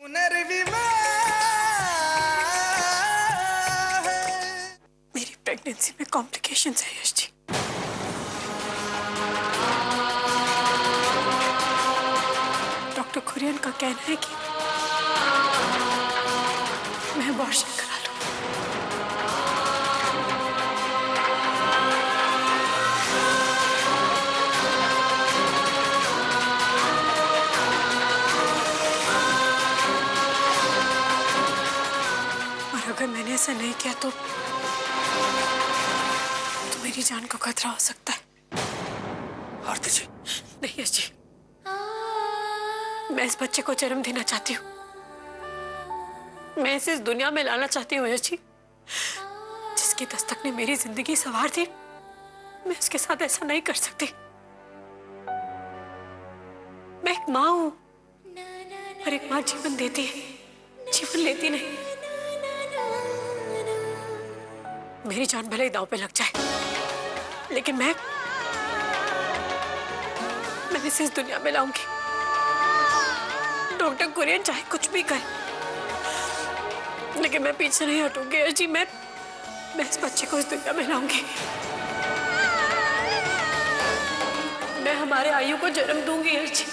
मेरी प्रेगनेंसी में कॉम्प्लिकेशंस है यश जी। डॉक्टर कुरियन का कहना है कि मैं अबॉर्शन करा लूं। और अगर मैंने ऐसा नहीं किया तो मेरी जान को खतरा हो सकता है। आरती जी। नहीं यश जी, मैं इस बच्चे को जन्म देना चाहती हूँ। मैं इसे इस दुनिया में लाना चाहती हूँ यश जी। जिसकी दस्तक ने मेरी जिंदगी संवार दी, मैं उसके साथ ऐसा नहीं कर सकती। मैं एक माँ हूँ, और एक माँ जीवन देती है, जीवन लेती नहीं। मेरी जान भले ही दांव पे लग जाए, लेकिन मैं इसे इस दुनिया में लाऊंगी। डॉक्टर कुरियन चाहे कुछ भी करे, लेकिन मैं पीछे नहीं हटूंगी यश जी। मैं इस बच्चे को इस दुनिया में लाऊंगी। मैं हमारे आयु को जन्म दूंगी यश जी।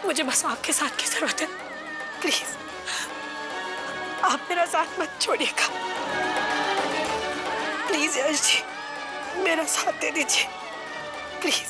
मुझे बस आपके साथ की जरूरत है। प्लीज आप मेरा साथ मत छोड़िएगा। प्लीज यश जी, मेरा साथ दे दीजिए प्लीज।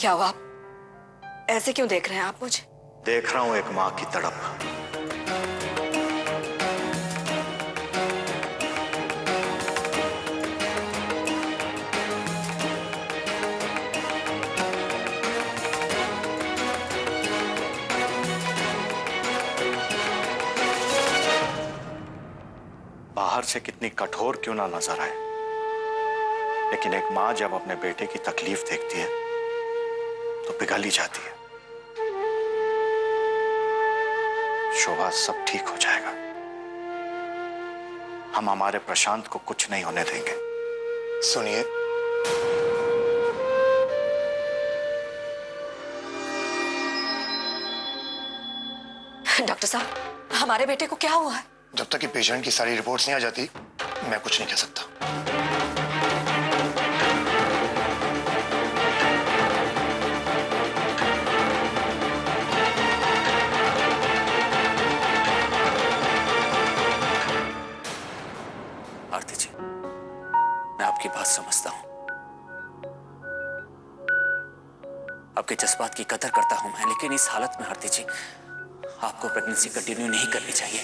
क्या हुआ? ऐसे क्यों देख रहे हैं आप मुझे? देख रहा हूं एक मां की तड़प। बाहर से कितनी कठोर क्यों ना नजर आए, लेकिन एक मां जब अपने बेटे की तकलीफ देखती है तो पिघल ही जाती है। शोभा, सब ठीक हो जाएगा। हम हमारे प्रशांत को कुछ नहीं होने देंगे। सुनिए, डॉक्टर साहब, हमारे बेटे को क्या हुआ है? जब तक कि पेशेंट की सारी रिपोर्ट्स नहीं आ जाती, मैं कुछ नहीं कह सकता। आरती जी, मैं आपकी बात समझता हूं, आपके जज्बात की कदर करता हूं मैं, लेकिन इस हालत में आरती जी आपको प्रेगनेंसी कंटिन्यू नहीं करनी चाहिए।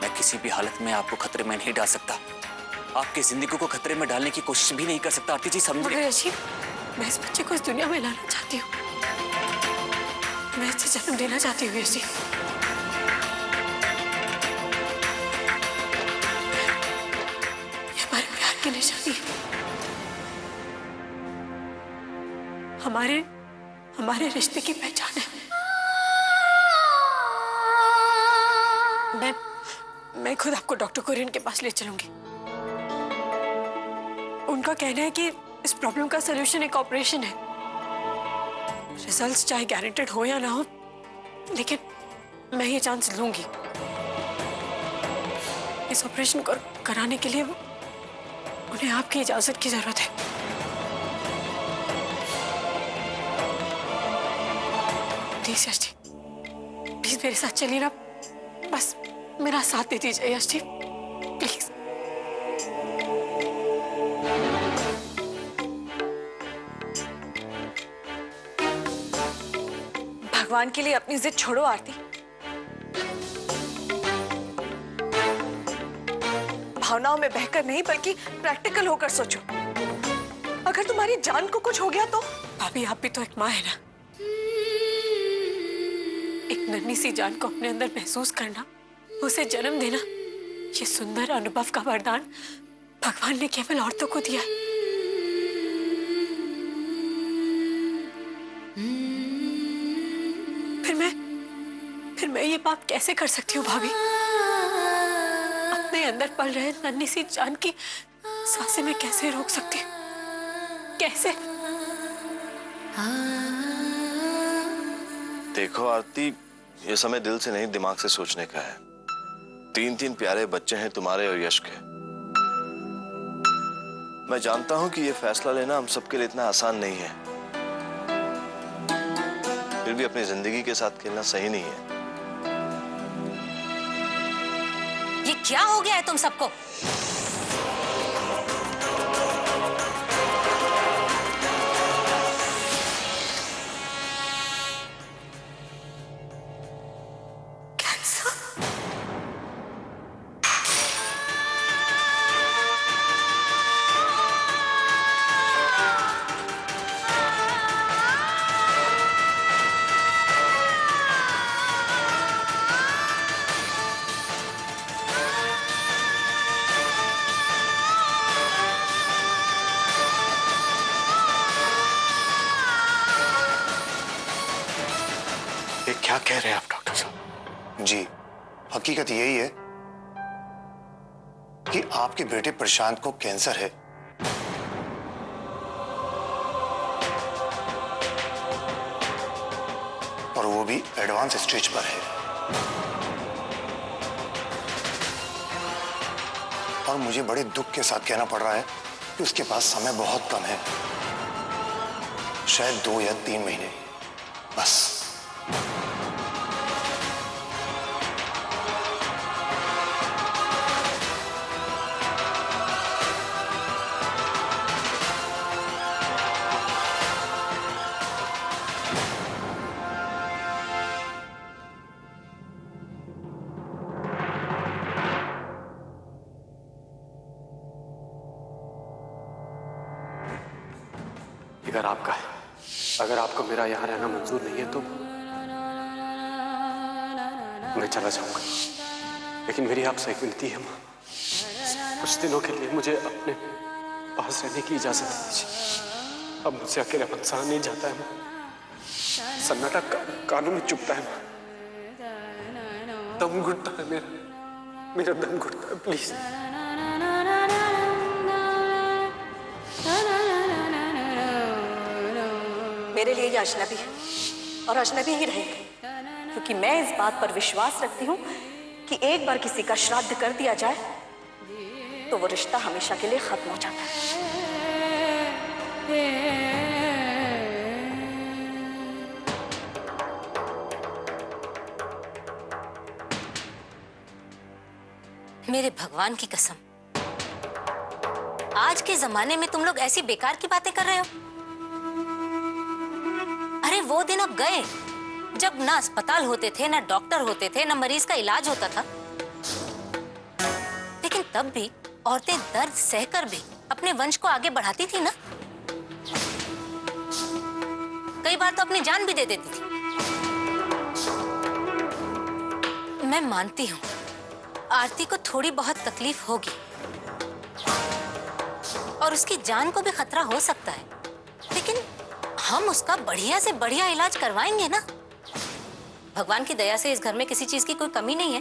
मैं किसी भी हालत में आपको खतरे में नहीं डाल सकता, आपकी जिंदगी को खतरे में डालने की कोशिश भी नहीं कर सकता। आरती जी समझिए। मगर यश, मैं इस बच्चे को इस दुनिया में लाना चाहती हूँ। मैं इसे जन्म देना चाहती हूँ यश। हमारे प्यार की निशानी है। हमारे रिश्ते की पहचान है। मैं खुद आपको डॉक्टर कुरियन के पास ले चलूंगी। उनका कहना है कि इस प्रॉब्लम का सलूशन एक ऑपरेशन है। रिजल्ट्स चाहे गारंटेड हो या ना हो, लेकिन मैं ये चांस लूंगी। इस ऑपरेशन को कराने के लिए उन्हें आपकी इजाजत की जरूरत है। प्लीज यश जी, प्लीज मेरे साथ चलिए ना, बस मेरा साथ दे दीजिए यश जी, प्लीज। भगवान के लिए अपनी जिद छोड़ो आरती। भावनाओं में बहकर नहीं बल्कि प्रैक्टिकल होकर सोचो। अगर तुम्हारी जान को कुछ हो गया तो? भाभी आप भी तो एक माँ है ना। एक नन्ही सी जान को अपने अंदर महसूस करना, उसे जन्म देना, ये सुंदर अनुभव का वरदान भगवान ने केवल औरतों को दिया है। फिर मैं ये पाप कैसे कर सकती हूँ भाभी? अपने अंदर पल रहे नन्ही सी जान की सांसें मैं कैसे रोक सकती हूँ? कैसे? देखो आरती, ये समय दिल से नहीं दिमाग से सोचने का है। 3 प्यारे बच्चे हैं तुम्हारे और यश के। मैं जानता हूं कि ये फैसला लेना हम सबके लिए इतना आसान नहीं है, फिर भी अपनी जिंदगी के साथ खेलना सही नहीं है। ये क्या हो गया है तुम सबको? ये क्या कह रहे हैं आप डॉक्टर साहब? जी, हकीकत यही है कि आपके बेटे प्रशांत को कैंसर है। और वो भी एडवांस स्टेज पर है। और मुझे बड़े दुख के साथ कहना पड़ रहा है कि उसके पास समय बहुत कम है, शायद 2 या 3 महीने बस। अगर आपका है, अगर आपको मेरा यहाँ रहना मंजूर नहीं है तो मैं चला जाऊंगा। लेकिन मेरी आपसे एक विनती है माँ, कुछ दिनों के लिए मुझे अपने पास रहने की इजाजत दीजिए। अब मुझसे अकेला सहा नहीं जाता है माँ। सन्नाटा कानों में चुभता है माँ। दम घुटता है मेरा दम घुटता है। प्लीज मेरे लिए ये अजनबी है और अजनबी ही रहेगी, क्योंकि मैं इस बात पर विश्वास रखती हूँ कि एक बार किसी का श्राद्ध कर दिया जाए तो वो रिश्ता हमेशा के लिए खत्म हो जाता है। मेरे भगवान की कसम, आज के जमाने में तुम लोग ऐसी बेकार की बातें कर रहे हो। अरे वो दिन अब गए जब ना अस्पताल होते थे, ना डॉक्टर होते थे, ना मरीज का इलाज होता था। लेकिन तब भी औरतें दर्द सहकर भी अपने वंश को आगे बढ़ाती थी ना। कई बार तो अपनी जान भी दे देती थी। मैं मानती हूँ आरती को थोड़ी बहुत तकलीफ होगी और उसकी जान को भी खतरा हो सकता है, लेकिन हम उसका बढ़िया से बढ़िया इलाज करवाएंगे ना। भगवान की दया से इस घर में किसी चीज की कोई कमी नहीं है।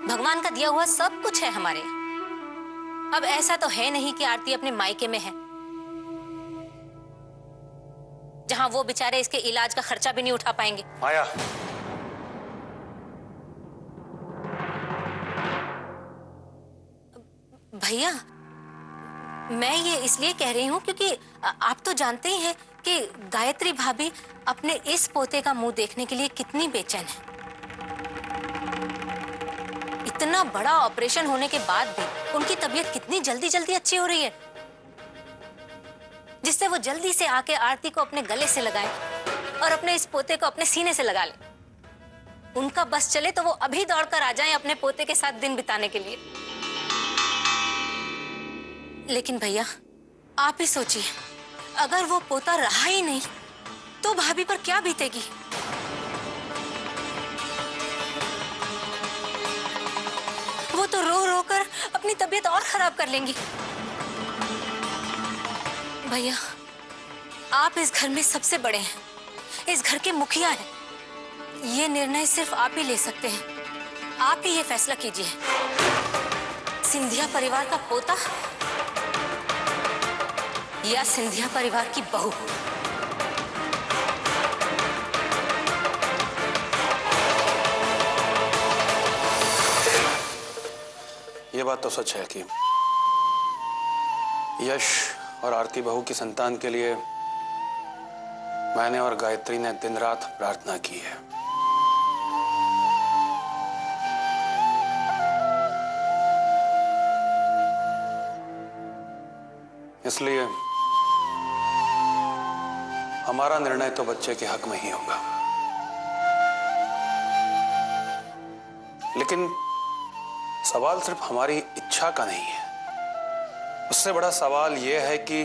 भगवान का दिया हुआ सब कुछ है हमारे यहाँ। अब ऐसा तो है नहीं कि आरती अपने मायके में है, जहां वो बेचारे इसके इलाज का खर्चा भी नहीं उठा पाएंगे। माया, भैया, मैं ये इसलिए कह रही हूँ क्योंकि आप तो जानते ही हैं कि गायत्री भाभी अपने इस पोते का मुंह देखने के लिए कितनी बेचैन है। इतना बड़ा ऑपरेशन होने के बाद भी उनकी तबीयत कितनी जल्दी जल्दी अच्छी हो रही है, जिससे वो जल्दी से आके आरती को अपने गले से लगाए और अपने इस पोते को अपने सीने से लगा ले। उनका बस चले तो वो अभी दौड़कर आ जाएं अपने पोते के साथ दिन बिताने के लिए। लेकिन भैया, आप ही सोचिए, अगर वो पोता रहा ही नहीं तो भाभी पर क्या बीतेगी। वो तो रो रो कर अपनी तबीयत और खराब कर लेंगी। भैया, आप इस घर में सबसे बड़े हैं, इस घर के मुखिया हैं। ये निर्णय सिर्फ आप ही ले सकते हैं। आप ही ये फैसला कीजिए, सिंधिया परिवार का पोता या सिंधिया परिवार की बहू। ये बात तो सच है कि यश और आरती बहू की संतान के लिए मैंने और गायत्री ने दिन रात प्रार्थना की है। इसलिए हमारा निर्णय तो बच्चे के हक में ही होगा। लेकिन सवाल सिर्फ हमारी इच्छा का नहीं है, उससे बड़ा सवाल यह है कि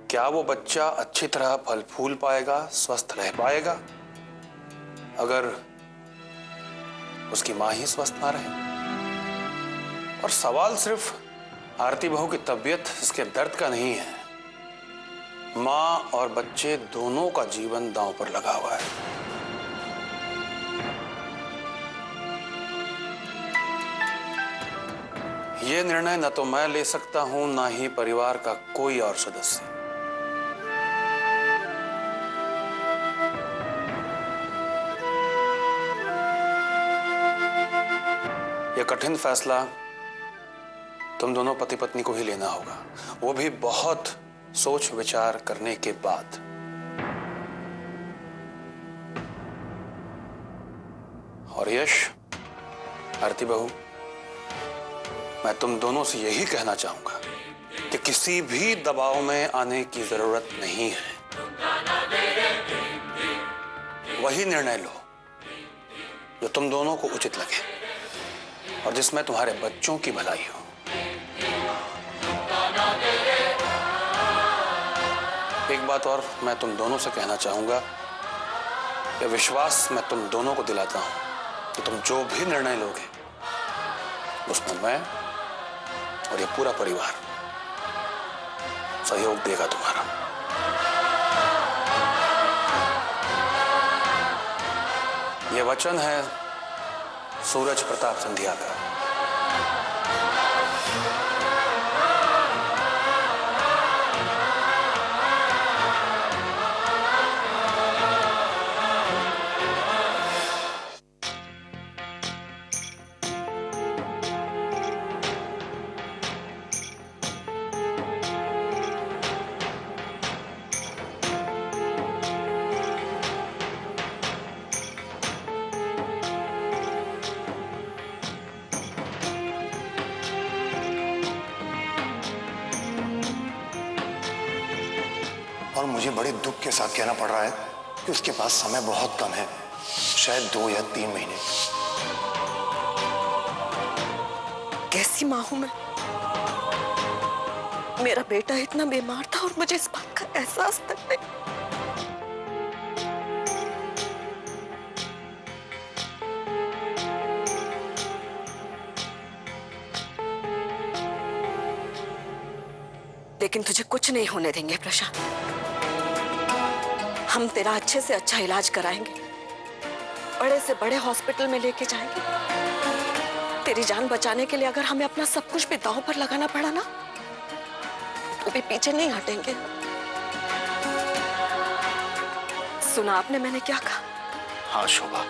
क्या वो बच्चा अच्छी तरह फल फूल पाएगा, स्वस्थ रह पाएगा, अगर उसकी मां ही स्वस्थ ना रहे। और सवाल सिर्फ आरती बहू की तबीयत, इसके दर्द का नहीं है, मां और बच्चे दोनों का जीवन दांव पर लगा हुआ है। ये निर्णय न तो मैं ले सकता हूं, ना ही परिवार का कोई और सदस्य। यह कठिन फैसला तुम दोनों पति पत्नी को ही लेना होगा, वो भी बहुत सोच विचार करने के बाद। और यश, आरती बहू, मैं तुम दोनों से यही कहना चाहूंगा कि किसी भी दबाव में आने की जरूरत नहीं है। वही निर्णय लो जो तुम दोनों को उचित लगे और जिसमें तुम्हारे बच्चों की भलाई हो। एक बात और मैं तुम दोनों से कहना चाहूंगा, यह विश्वास मैं तुम दोनों को दिलाता हूं कि तुम जो भी निर्णय लोगे उसमें मैं और ये पूरा परिवार सहयोग देगा तुम्हारा। यह वचन है सूरज प्रताप सिंधिया का। और मुझे बड़े दुख के साथ कहना पड़ रहा है कि उसके पास समय बहुत कम है, शायद 2 या 3 महीने। कैसी मां हूं मैं? मेरा बेटा इतना बीमार था और मुझे इस बात का एहसास तक नहीं। लेकिन तुझे कुछ नहीं होने देंगे प्रशांत। हम तेरा अच्छे से अच्छा इलाज कराएंगे, बड़े से बड़े हॉस्पिटल में लेके जाएंगे। तेरी जान बचाने के लिए अगर हमें अपना सब कुछ भी दांव पर लगाना पड़ा ना, तो भी पीछे नहीं हटेंगे। सुना आपने मैंने क्या कहा? हाँ शोभा,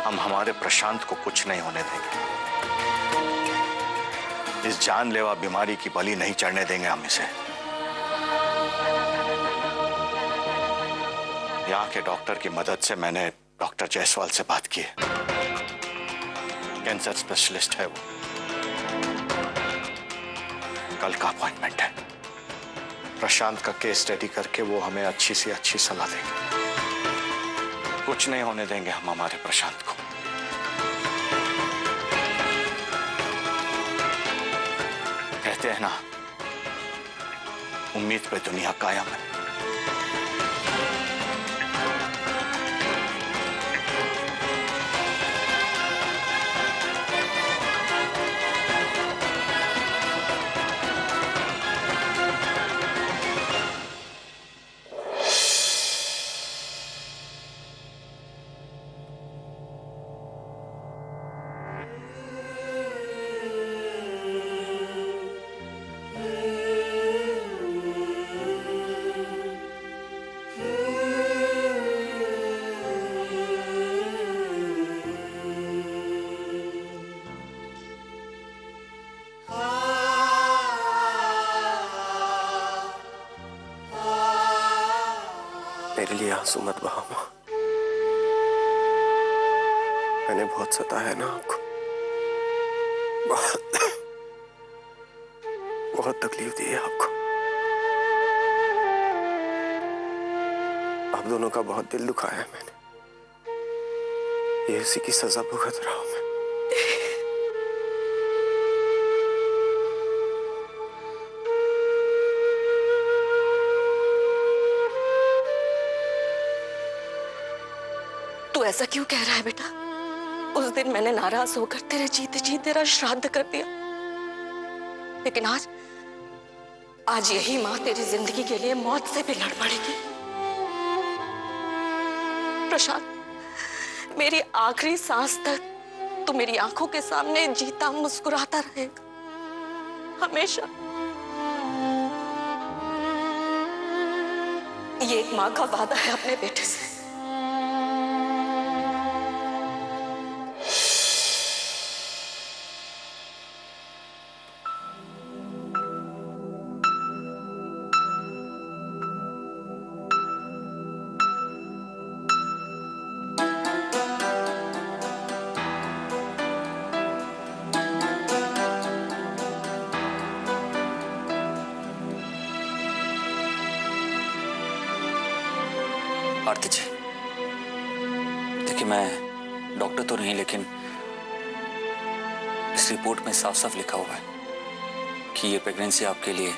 हम हमारे प्रशांत को कुछ नहीं होने देंगे। इस जानलेवा बीमारी की बलि नहीं चढ़ने देंगे हम इसे। यहाँ के डॉक्टर की मदद से मैंने डॉक्टर जायसवाल से बात की है। कैंसर स्पेशलिस्ट है वो। कल का अपॉइंटमेंट है। प्रशांत का केस स्टडी करके वो हमें अच्छी से अच्छी सलाह देंगे। कुछ नहीं होने देंगे हम हमारे प्रशांत को। कहते हैं ना, उम्मीद पे दुनिया कायम है। मेरे लिए आंसू मत बहाओ मां। मैंने बहुत सताया ना आपको, बहुत तकलीफ दी है आपको। आप दोनों का बहुत दिल दुखाया है मैंने। ये इसी की सजा भुगत रहा हूं मैं। तू ऐसा क्यों कह रहा है बेटा? उस दिन मैंने नाराज होकर तेरे जीते जी तेरा श्राद्ध कर दिया, लेकिन आज यही माँ तेरी जिंदगी के लिए मौत से भी लड़ पड़ेगी। प्रशांत, मेरी आखिरी सांस तक तू मेरी आंखों के सामने जीता मुस्कुराता रहेगा, हमेशा। ये एक माँ का वादा है अपने बेटे से। आरती जी, देखिए मैं डॉक्टर तो नहीं, लेकिन इस रिपोर्ट में साफ साफ लिखा हुआ है कि ये प्रेगनेंसी आपके लिए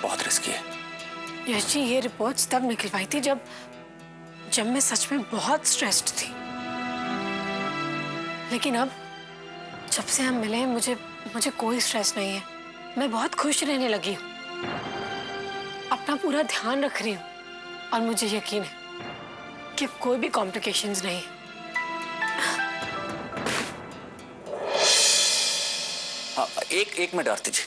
बहुत रिस्की है। यश जी, ये रिपोर्ट्स तब निकलवाई थी जब मैं सच में बहुत स्ट्रेस्ड थी, लेकिन अब जब से हम मिले मुझे कोई स्ट्रेस नहीं है। मैं बहुत खुश रहने लगी हूँ, अपना पूरा ध्यान रख रही हूँ और मुझे यकीन है कि कोई भी कॉम्प्लिकेशंस नहीं है। हाँ, एक minute Aarti ji.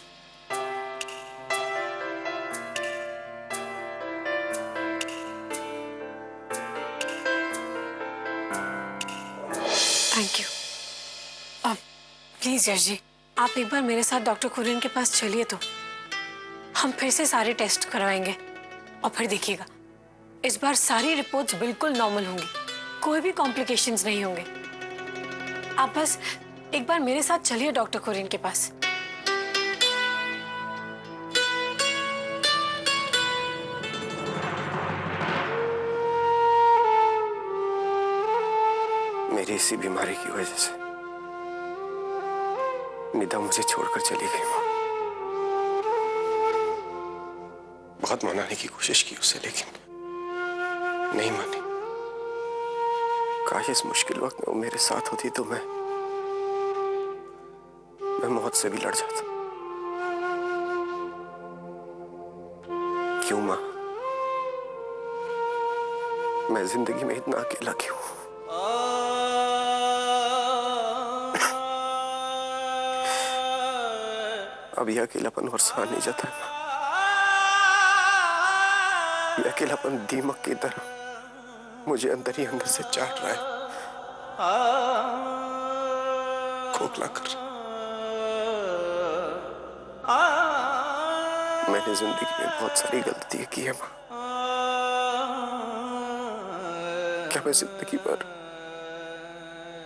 Thank you. Please Yash ji, आप एक बार मेरे साथ डॉक्टर कुरियन के पास चलिए, तो हम फिर से सारे टेस्ट करवाएंगे और फिर देखिएगा, इस बार सारी रिपोर्ट्स बिल्कुल नॉर्मल होंगी, कोई भी कॉम्प्लिकेशंस नहीं होंगे। आप बस एक बार मेरे साथ चलिए डॉक्टर कुरियन के पास। मेरी इसी बीमारी की वजह से निदा मुझे छोड़कर चली गई मां। बहुत मनाने की कोशिश की उसे, लेकिन नहीं मानी। काश इस मुश्किल वक्त में वो मेरे साथ होती तो मैं मौत से भी लड़ जाता। क्यों मां, मैं जिंदगी में इतना अकेला क्यों? अब यह अकेलापन और सहा नहीं जाता है। यह अकेलापन दीमक की तरह मुझे अंदर ही अंदर से चाट रहा है, खोखला कर। मैंने जिंदगी में बहुत सारी गलतियां की है माँ। क्या मैं जिंदगी भर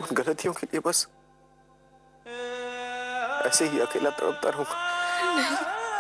उन गलतियों के लिए बस ऐसे ही अकेला तड़पता रहूंगा? नहीं